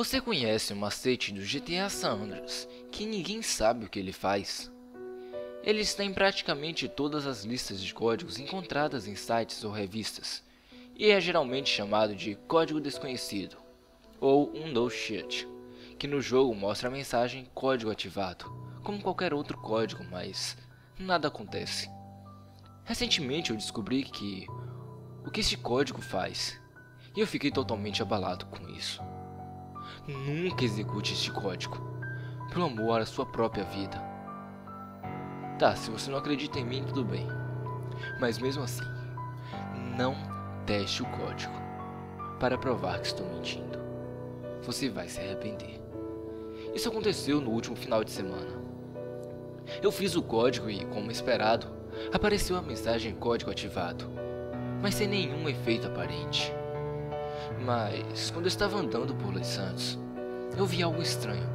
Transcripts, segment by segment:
Você conhece o macete do GTA San Andreas, que ninguém sabe o que ele faz? Ele está em praticamente todas as listas de códigos encontradas em sites ou revistas, e é geralmente chamado de código desconhecido, ou um no shit, que no jogo mostra a mensagem código ativado, como qualquer outro código, mas nada acontece. Recentemente eu descobri o que esse código faz, e eu fiquei totalmente abalado com isso. Nunca execute este código, pelo amor à sua própria vida. Tá, se você não acredita em mim, tudo bem. Mas mesmo assim, não teste o código para provar que estou mentindo. Você vai se arrepender. Isso aconteceu no último final de semana. Eu fiz o código e, como esperado, apareceu a mensagem código ativado, mas sem nenhum efeito aparente. Mas, quando eu estava andando por Los Santos, eu vi algo estranho,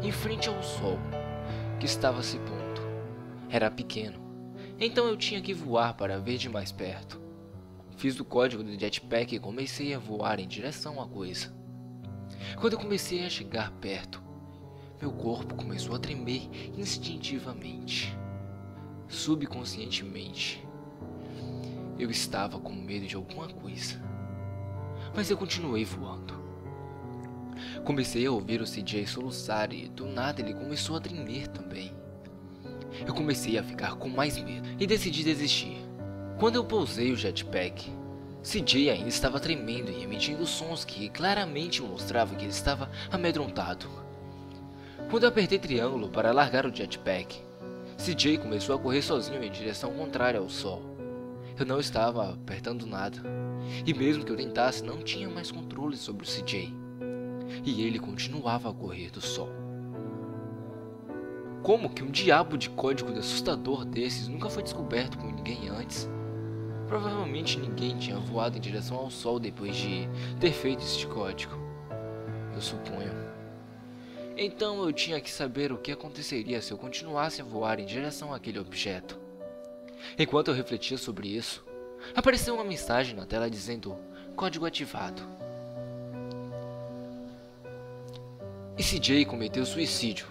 em frente ao sol, que estava se pondo. Era pequeno, então eu tinha que voar para ver de mais perto. Fiz o código do jetpack e comecei a voar em direção à coisa. Quando eu comecei a chegar perto, meu corpo começou a tremer instintivamente. Subconscientemente, eu estava com medo de alguma coisa. Mas eu continuei voando. Comecei a ouvir o CJ soluçar e do nada ele começou a tremer também. Eu comecei a ficar com mais medo e decidi desistir. Quando eu pousei o jetpack, CJ ainda estava tremendo e emitindo sons que claramente mostravam que ele estava amedrontado. Quando eu apertei triângulo para largar o jetpack, CJ começou a correr sozinho em direção contrária ao sol. Eu não estava apertando nada, e mesmo que eu tentasse, não tinha mais controle sobre o CJ. E ele continuava a correr do sol. Como que um diabo de código assustador desses nunca foi descoberto por ninguém antes? Provavelmente ninguém tinha voado em direção ao sol depois de ter feito este código, eu suponho. Então eu tinha que saber o que aconteceria se eu continuasse a voar em direção àquele objeto. Enquanto eu refletia sobre isso, apareceu uma mensagem na tela dizendo código ativado. E CJ cometeu suicídio,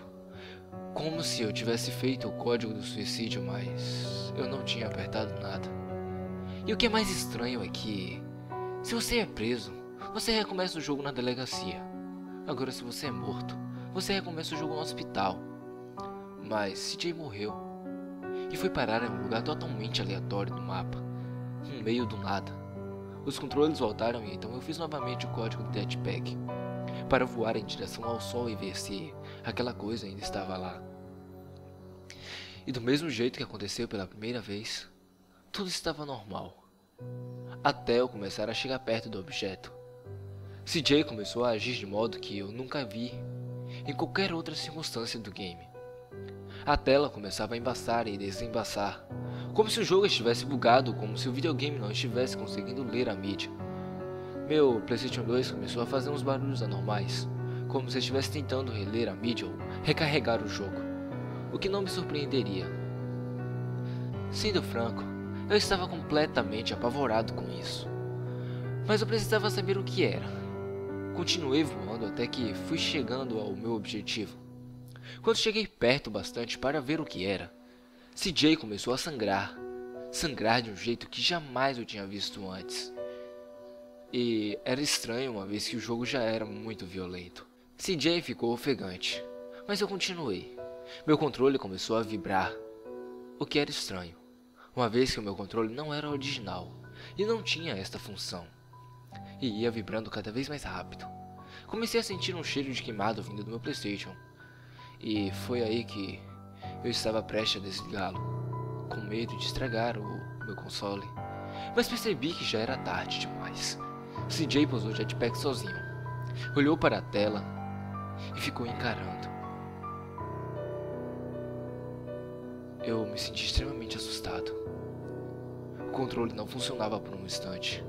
como se eu tivesse feito o código do suicídio, mas eu não tinha apertado nada. E o que é mais estranho é que, se você é preso, você recomeça o jogo na delegacia. Agora se você é morto, você recomeça o jogo no hospital. Mas CJ morreu e foi parar em um lugar totalmente aleatório do mapa, no meio do nada. Os controles voltaram e então eu fiz novamente o código do jetpack para voar em direção ao sol e ver se aquela coisa ainda estava lá. E do mesmo jeito que aconteceu pela primeira vez, tudo estava normal, até eu começar a chegar perto do objeto. CJ começou a agir de modo que eu nunca vi em qualquer outra circunstância do game. A tela começava a embaçar e desembaçar, como se o jogo estivesse bugado, como se o videogame não estivesse conseguindo ler a mídia. Meu PlayStation 2 começou a fazer uns barulhos anormais, como se estivesse tentando reler a mídia ou recarregar o jogo, o que não me surpreenderia. Sendo franco, eu estava completamente apavorado com isso, mas eu precisava saber o que era. Continuei voando até que fui chegando ao meu objetivo. Quando cheguei perto bastante para ver o que era, CJ começou a sangrar de um jeito que jamais eu tinha visto antes. E era estranho, uma vez que o jogo já era muito violento. CJ ficou ofegante, mas eu continuei. Meu controle começou a vibrar, o que era estranho, uma vez que o meu controle não era original e não tinha esta função, e ia vibrando cada vez mais rápido. Comecei a sentir um cheiro de queimado vindo do meu PlayStation, e foi aí que eu estava prestes a desligá-lo, com medo de estragar o meu console, mas percebi que já era tarde demais. CJ pousou o jetpack sozinho, olhou para a tela e ficou encarando. Eu me senti extremamente assustado. O controle não funcionava por um instante.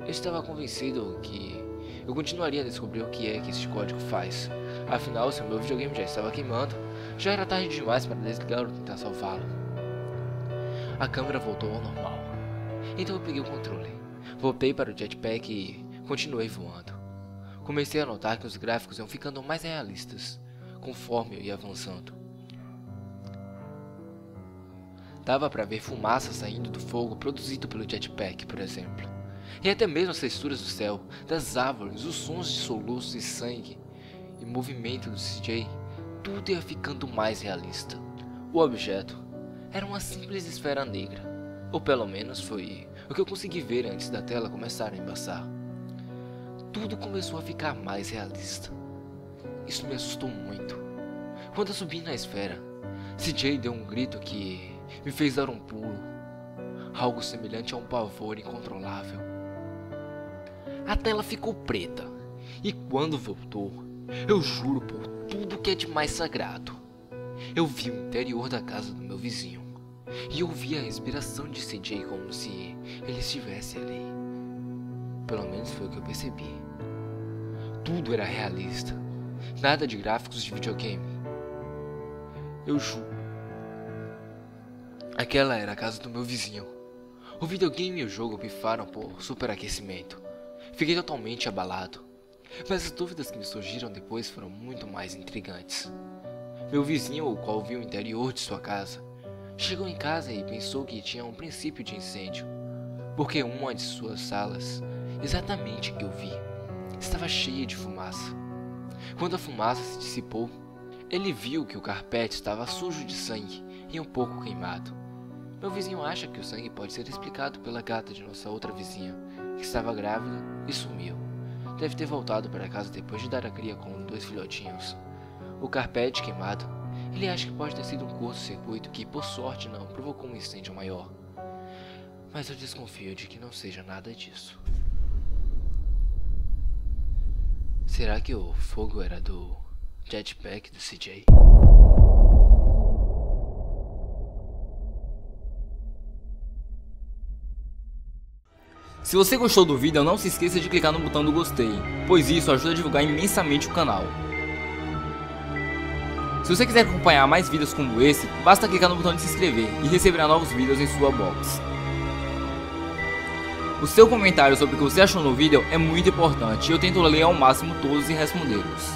Eu estava convencido que eu continuaria a descobrir o que é que este código faz. Afinal, se o meu videogame já estava queimando, já era tarde demais para desligar ou tentar salvá-lo. A câmera voltou ao normal, então eu peguei o controle, voltei para o jetpack e continuei voando. Comecei a notar que os gráficos iam ficando mais realistas, conforme eu ia avançando. Dava para ver fumaça saindo do fogo produzido pelo jetpack, por exemplo. E até mesmo as texturas do céu, das árvores, os sons de soluços e sangue e movimento do CJ, tudo ia ficando mais realista. O objeto era uma simples esfera negra, ou pelo menos foi o que eu consegui ver antes da tela começar a embaçar. Tudo começou a ficar mais realista. Isso me assustou muito. Quando eu subi na esfera, CJ deu um grito que me fez dar um pulo, algo semelhante a um pavor incontrolável. A tela ficou preta, e quando voltou, eu juro por tudo que é de mais sagrado, eu vi o interior da casa do meu vizinho, e ouvi a respiração de CJ como se ele estivesse ali. Pelo menos foi o que eu percebi. Tudo era realista, nada de gráficos de videogame. Eu juro. Aquela era a casa do meu vizinho. O videogame e o jogo pifaram por superaquecimento. Fiquei totalmente abalado. Mas as dúvidas que me surgiram depois foram muito mais intrigantes. Meu vizinho, o qual viu o interior de sua casa, chegou em casa e pensou que tinha um princípio de incêndio, porque uma de suas salas, exatamente a que eu vi, estava cheia de fumaça. Quando a fumaça se dissipou, ele viu que o carpete estava sujo de sangue e um pouco queimado. Meu vizinho acha que o sangue pode ser explicado pela gata de nossa outra vizinha, que estava grávida e sumiu. Deve ter voltado para casa depois de dar a cria com 2 filhotinhos. O carpete queimado, ele acha que pode ter sido um curto-circuito que, por sorte, não provocou um incêndio maior. Mas eu desconfio de que não seja nada disso. Será que o fogo era do jetpack do CJ? Se você gostou do vídeo, não se esqueça de clicar no botão do gostei, pois isso ajuda a divulgar imensamente o canal. Se você quiser acompanhar mais vídeos como esse, basta clicar no botão de se inscrever e receberá novos vídeos em sua box. O seu comentário sobre o que você achou no vídeo é muito importante e eu tento ler ao máximo todos e respondê-los.